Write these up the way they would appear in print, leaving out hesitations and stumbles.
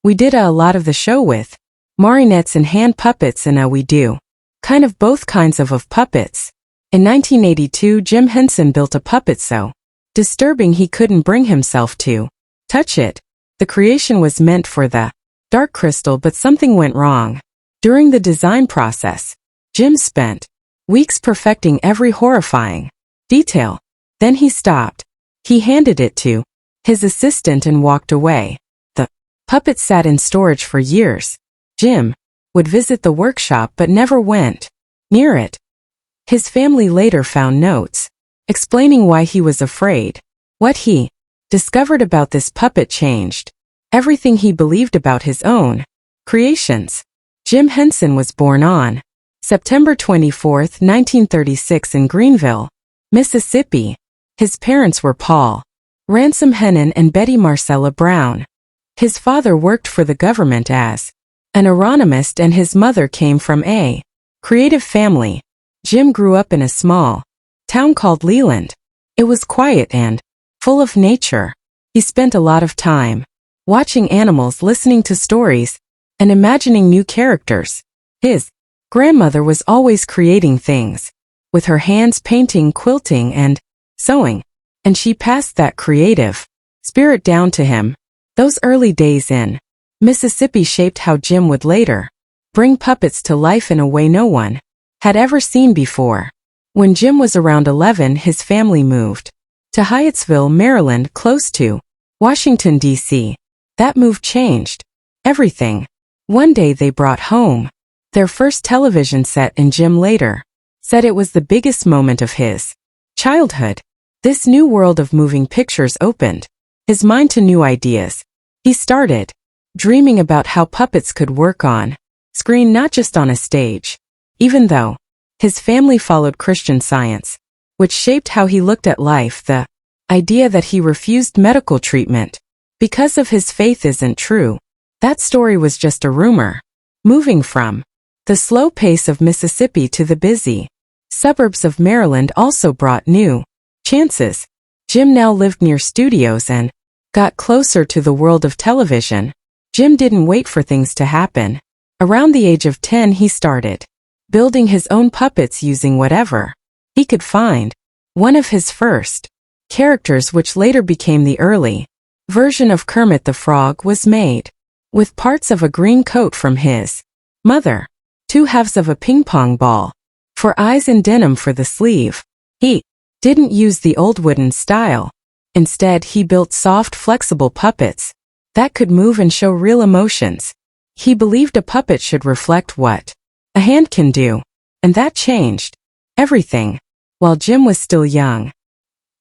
We did a lot of the show with marionettes and hand puppets, and we do kind of both kinds of puppets. In 1982, Jim Henson built a puppet so disturbing he couldn't bring himself to touch it. The creation was meant for the Dark Crystal, but something went wrong. During the design process, Jim spent weeks perfecting every horrifying detail. Then he stopped. He handed it to his assistant and walked away. The puppet sat in storage for years. Jim would visit the workshop but never went near it. His family later found notes explaining why he was afraid. What he discovered about this puppet changed everything he believed about his own creations. Jim Henson was born on September 24, 1936 in Greenville, Mississippi. His parents were Paul Ransom Hennon and Betty Marcella Brown. His father worked for the government as an aeronomist and his mother came from a creative family. Jim grew up in a small town called Leland. It was quiet and full of nature. He spent a lot of time watching animals, listening to stories, and imagining new characters. His grandmother was always creating things with her hands, painting, quilting, and sewing, and she passed that creative spirit down to him. Those early days in Mississippi shaped how Jim would later bring puppets to life in a way no one had ever seen before. When Jim was around 11, his family moved to Hyattsville, Maryland, close to Washington, D.C. That move changed everything. One day they brought home their first television set, and Jim later said it was the biggest moment of his childhood. This new world of moving pictures opened his mind to new ideas. He started dreaming about how puppets could work on screen, not just on a stage. Even though his family followed Christian Science, which shaped how he looked at life, the idea that he refused medical treatment because of his faith isn't true. That story was just a rumor. Moving from the slow pace of Mississippi to the busy suburbs of Maryland also brought new chances. Jim now lived near studios and got closer to the world of television. Jim didn't wait for things to happen. Around the age of 10, he started building his own puppets using whatever he could find. One of his first characters, which later became the early version of Kermit the Frog, was made with parts of a green coat from his mother, 2 halves of a ping-pong ball for eyes, and denim for the sleeve. He didn't use the old wooden style. Instead, he built soft, flexible puppets that could move and show real emotions. He believed a puppet should reflect what a hand can do, and that changed everything. While Jim was still young,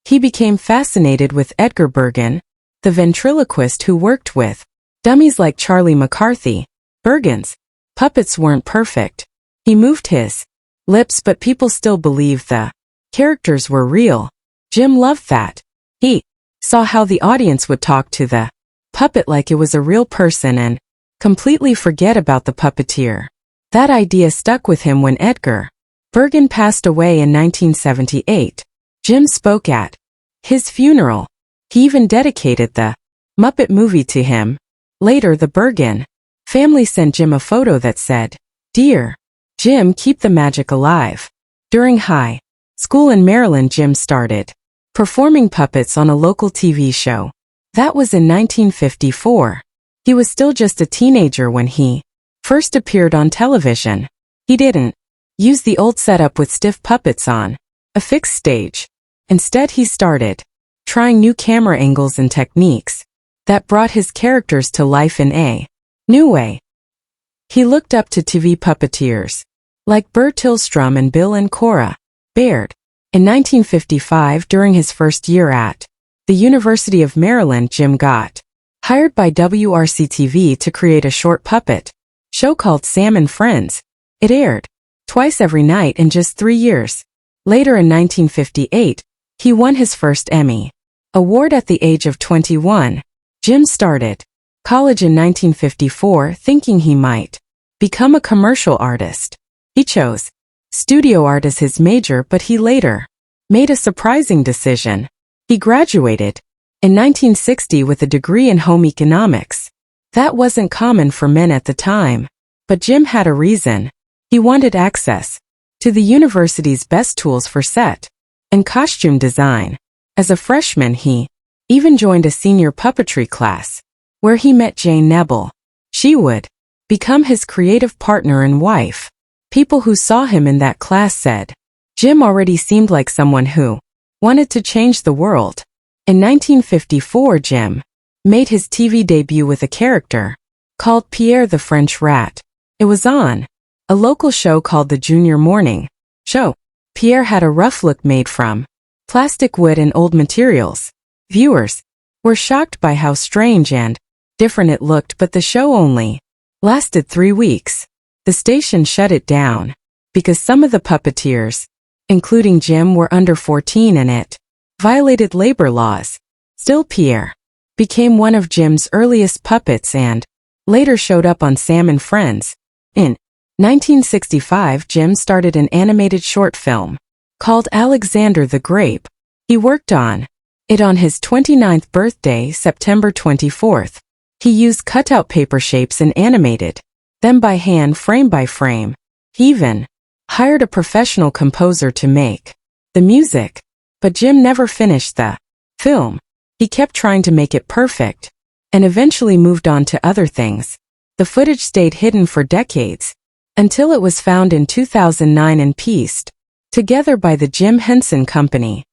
he became fascinated with Edgar Bergen, the ventriloquist who worked with dummies like Charlie McCarthy. Bergen's puppets weren't perfect. He moved his lips, but people still believed the characters were real. Jim loved that. He saw how the audience would talk to the puppet like it was a real person and completely forget about the puppeteer. That idea stuck with him when Edgar Bergen passed away in 1978. Jim spoke at his funeral. He even dedicated the Muppet movie to him. Later, the Bergen family sent Jim a photo that said, "Dear Jim, keep the magic alive." During high school in Maryland, Jim started performing puppets on a local TV show. That was in 1954. He was still just a teenager when he first appeared on television. He didn't use the old setup with stiff puppets on a fixed stage. Instead, he started trying new camera angles and techniques that brought his characters to life in a new way. He looked up to TV puppeteers like Bert Tillstrom and Bill and Cora Baird. In 1955, during his first year at the University of Maryland, Jim got hired by WRC-TV to create a short puppet show called Sam and Friends. It aired twice every night in just 3 years. Later in 1958, he won his first Emmy Award at the age of 21. Jim started college in 1954 thinking he might become a commercial artist. He chose studio art as his major, but he later made a surprising decision. He graduated in 1960 with a degree in home economics. That wasn't common for men at the time. But Jim had a reason. He wanted access to the university's best tools for set and costume design. As a freshman, he even joined a senior puppetry class, where he met Jane Nebel. She would become his creative partner and wife. People who saw him in that class said, Jim already seemed like someone who wanted to change the world. In 1954, Jim made his TV debut with a character called Pierre the French Rat. It was on a local show called the Junior Morning Show. Pierre had a rough look made from plastic wood and old materials. Viewers were shocked by how strange and different it looked, but the show only lasted 3 weeks. The station shut it down because some of the puppeteers, including Jim, were under 14 and it violated labor laws. Still, Pierre became one of Jim's earliest puppets and later showed up on Sam and Friends. In 1965, Jim started an animated short film called Alexander the Grape. He worked on it on his 29th birthday, September 24th. He used cutout paper shapes and animated them by hand, frame by frame. He even hired a professional composer to make the music. But Jim never finished the film. He kept trying to make it perfect and eventually moved on to other things. The footage stayed hidden for decades until it was found in 2009 and pieced together by the Jim Henson Company.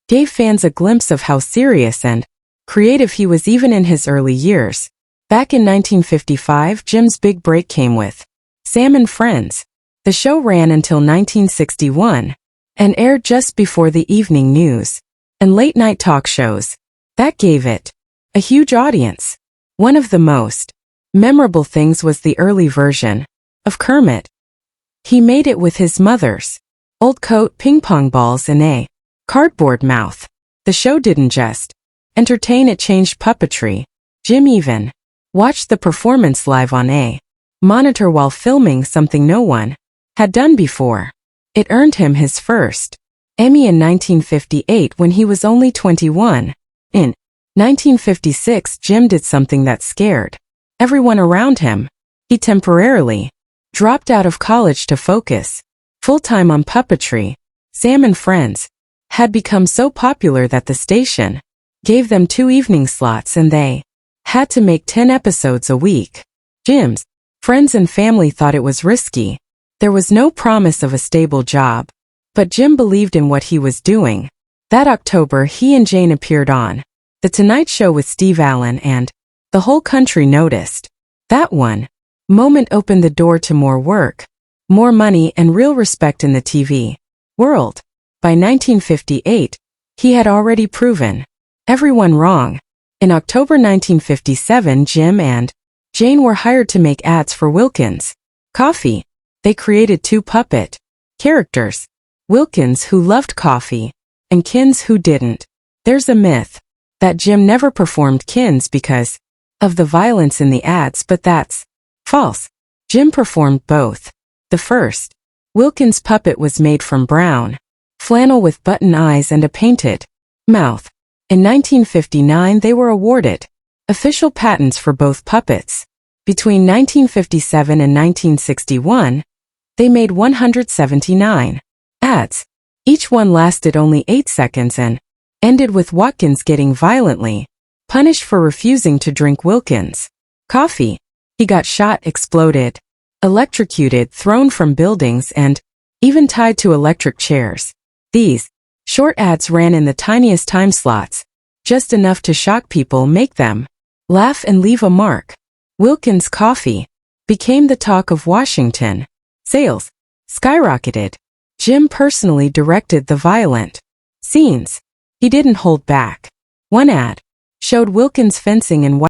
Gave fans a glimpse of how serious and creative he was even in his early years. Back in 1955, Jim's big break came with Sam and Friends. The show ran until 1961 and aired just before the evening news and late-night talk shows. That gave it a huge audience. One of the most memorable things was the early version of Kermit. He made it with his mother's old coat, ping pong balls, and a cardboard mouth. The show didn't just entertain, it changed puppetry. Jim even watched the performance live on a monitor while filming, something no one had done before. It earned him his first Emmy in 1958 when he was only 21. In 1956, Jim did something that scared everyone around him. He temporarily dropped out of college to focus full-time on puppetry. Sam and Friends had become so popular that the station gave them 2 evening slots and they had to make 10 episodes a week. Jim's friends and family thought it was risky. There was no promise of a stable job. But Jim believed in what he was doing. That October, he and Jane appeared on The Tonight Show with Steve Allen, and the whole country noticed. That one moment opened the door to more work, more money, and real respect in the TV world. By 1958, he had already proven everyone wrong. In October 1957, Jim and Jane were hired to make ads for Wilkins Coffee. They created 2 puppet characters, Wilkins, who loved coffee, and Kins, who didn't. There's a myth that Jim never performed Kins because of the violence in the ads, but that's false. Jim performed both. The first Wilkins puppet was made from brown flannel with button eyes and a painted mouth. In 1959, they were awarded official patents for both puppets. Between 1957 and 1961, they made 179 ads. Each one lasted only 8 seconds and ended with Watkins getting violently punished for refusing to drink Wilkins coffee. He got shot, exploded, electrocuted, thrown from buildings, and even tied to electric chairs. These short ads ran in the tiniest time slots, just enough to shock people, make them laugh, and leave a mark. Wilkins Coffee became the talk of Washington. Sales skyrocketed. Jim personally directed the violent scenes. He didn't hold back. One ad showed Wilkins fencing and